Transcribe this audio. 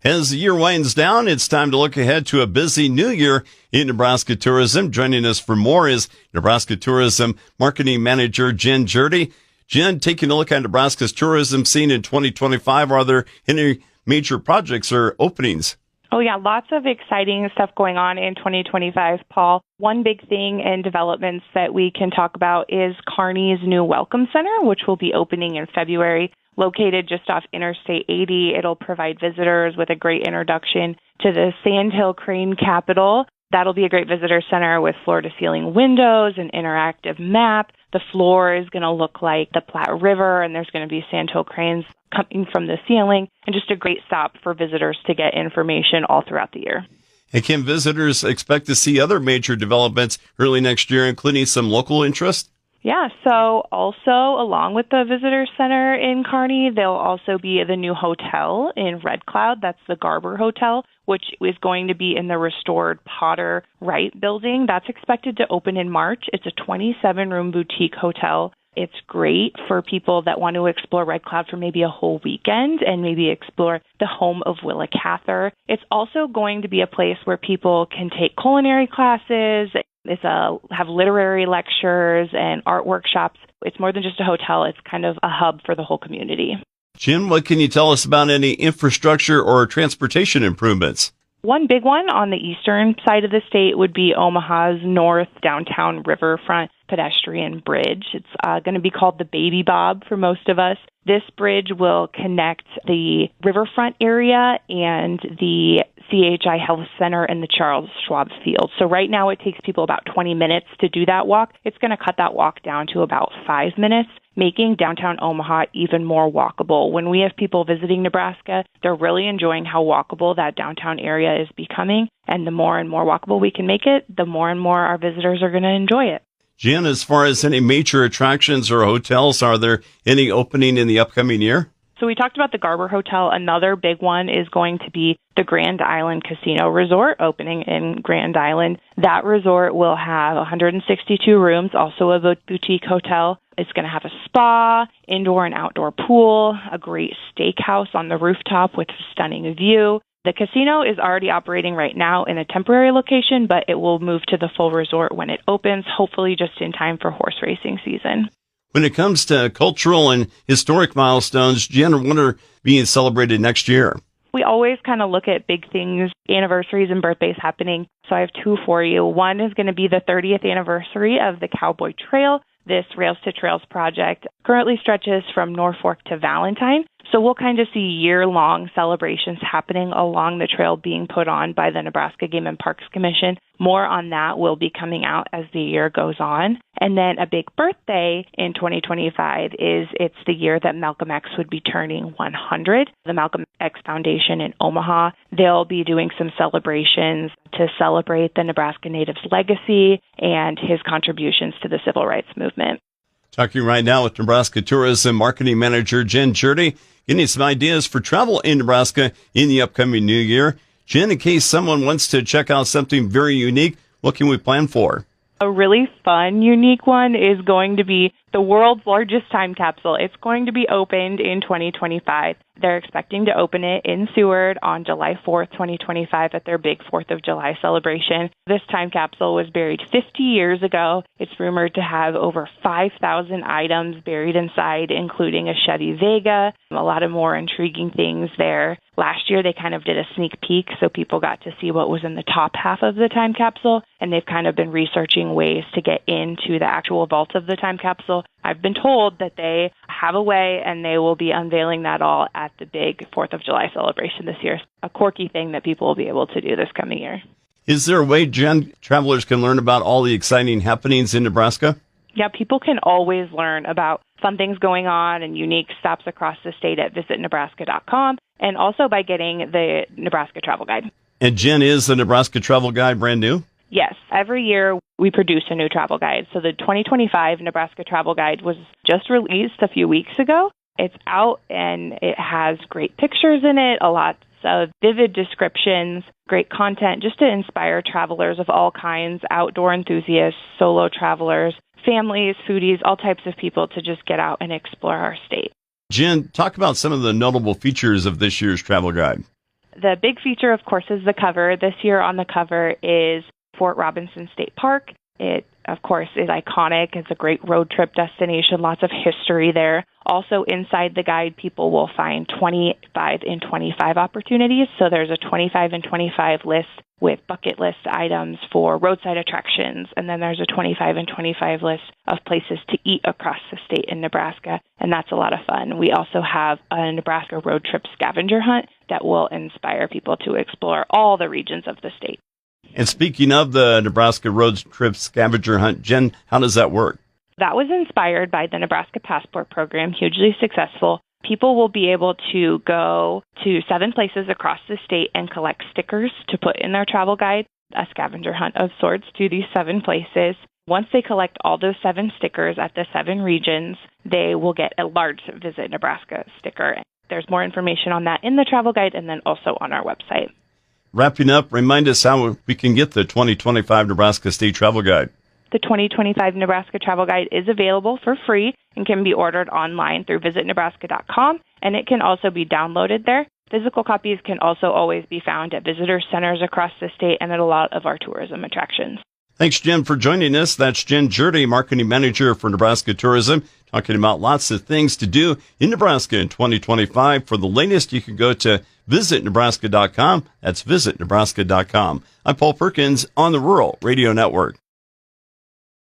As the year winds down, it's time to look ahead to a busy new year in Nebraska tourism. Joining us for more is Nebraska Tourism Marketing Manager Jenn Gjerde. Jenn, taking a look at Nebraska's tourism scene in 2025, are there any major projects or openings? Oh, yeah, lots of exciting stuff going on in 2025, Paul. One big thing and developments that we can talk about is Kearney's new Welcome Center, which will be opening in February. Located just off Interstate 80, it'll provide visitors with a great introduction to the Sandhill Crane capital. That'll be a great visitor center with floor-to-ceiling windows, an interactive map. The floor is going to look like the Platte River, and there's going to be Sandhill cranes coming from the ceiling, and just a great stop for visitors to get information all throughout the year. And can visitors expect to see other major developments early next year, including some local interest? Yeah, so also along with the visitor center in Kearney, there'll also be the new hotel in Red Cloud. That's the Garber Hotel, which is going to be in the restored Potter Wright building. That's expected to open in March. It's a 27-room boutique hotel. It's great for people that want to explore Red Cloud for maybe a whole weekend and maybe explore the home of Willa Cather. It's also going to be a place where people can take culinary classes. Have literary lectures and art workshops. It's more than just a hotel. It's kind of a hub for the whole community. Jenn, what can you tell us about any infrastructure or transportation improvements? One big one on the eastern side of the state would be Omaha's north downtown riverfront pedestrian bridge. It's going to be called the Baby Bob for most of us. This bridge will connect the riverfront area and the CHI Health Center and the Charles Schwab Field. So right now it takes people about 20 minutes to do that walk. It's going to cut that walk down to about 5 minutes, making downtown Omaha even more walkable. When we have people visiting Nebraska, they're really enjoying how walkable that downtown area is becoming. And the more and more walkable we can make it, the more and more our visitors are going to enjoy it. Jenn, as far as any major attractions or hotels, are there any opening in the upcoming year? So we talked about the Garber Hotel. Another big one is going to be the Grand Island Casino Resort opening in Grand Island. That resort will have 162 rooms, also a boutique hotel. It's going to have a spa, indoor and outdoor pool, a great steakhouse on the rooftop with a stunning view. The casino is already operating right now in a temporary location, but it will move to the full resort when it opens, hopefully just in time for horse racing season. When it comes to cultural and historic milestones, Jenn, what are being celebrated next year? We always kind of look at big things, anniversaries and birthdays happening. So I have two for you. One is going to be the 30th anniversary of the Cowboy Trail. This Rails to Trails project currently stretches from Norfolk to Valentine. So we'll kind of see year-long celebrations happening along the trail being put on by the Nebraska Game and Parks Commission. More on that will be coming out as the year goes on. And then a big birthday in 2025 is it's the year that Malcolm X would be turning 100. The Malcolm X Foundation in Omaha, they'll be doing some celebrations to celebrate the Nebraska native's legacy and his contributions to the civil rights movement. Talking right now with Nebraska Tourism Marketing Manager Jenn Gjerde, getting some ideas for travel in Nebraska in the upcoming new year. Jenn, in case someone wants to check out something very unique, what can we plan for? A really fun, unique one is going to be the world's largest time capsule. It's going to be opened in 2025. They're expecting to open it in Seward on July 4th, 2025 at their big 4th of July celebration. This time capsule was buried 50 years ago. It's rumored to have over 5,000 items buried inside, including a Chevy Vega, a lot of more intriguing things there. Last year, they kind of did a sneak peek, so people got to see what was in the top half of the time capsule, and they've kind of been researching ways to get into the actual vault of the time capsule. I've been told that they have a way, and they will be unveiling that all at the big 4th of July celebration this year. A quirky thing that people will be able to do this coming year. Is there a way, Jenn, travelers can learn about all the exciting happenings in Nebraska? Yeah, people can always learn about fun things going on and unique stops across the state at visitnebraska.com, and also by getting the Nebraska Travel Guide. And Jenn, is the Nebraska Travel Guide brand new? Yes. Every year we produce a new travel guide. So the 2025 Nebraska Travel Guide was just released a few weeks ago. It's out and it has great pictures in it, a lot of vivid descriptions, great content just to inspire travelers of all kinds, outdoor enthusiasts, solo travelers, families, foodies, all types of people to just get out and explore our state. Jenn, talk about some of the notable features of this year's travel guide. The big feature, of course, is the cover. This year on the cover is Fort Robinson State Park. It, of course, is iconic. It's a great road trip destination, lots of history there. Also, inside the guide, people will find 25 in 25 opportunities. So there's a 25 in 25 list with bucket list items for roadside attractions. And then there's a 25 in 25 list of places to eat across the state in Nebraska. And that's a lot of fun. We also have a Nebraska road trip scavenger hunt that will inspire people to explore all the regions of the state. And speaking of the Nebraska Road Trip Scavenger Hunt, Jen, how does that work? That was inspired by the Nebraska Passport Program, hugely successful. People will be able to go to 7 places across the state and collect stickers to put in their travel guide, a scavenger hunt of sorts to these 7 places. Once they collect all those 7 stickers at the 7 regions, they will get a large Visit Nebraska sticker. There's more information on that in the travel guide and then also on our website. Wrapping up, remind us how we can get the 2025 Nebraska State Travel Guide. The 2025 Nebraska Travel Guide is available for free and can be ordered online through visitnebraska.com, and it can also be downloaded there. Physical copies can also always be found at visitor centers across the state and at a lot of our tourism attractions. Thanks, Jen, for joining us. That's Jenn Gjerde, Marketing Manager for Nebraska Tourism, talking about lots of things to do in Nebraska in 2025. For the latest, you can go to visitnebraska.com. That's visitnebraska.com. I'm Paul Perkins on the Rural Radio Network.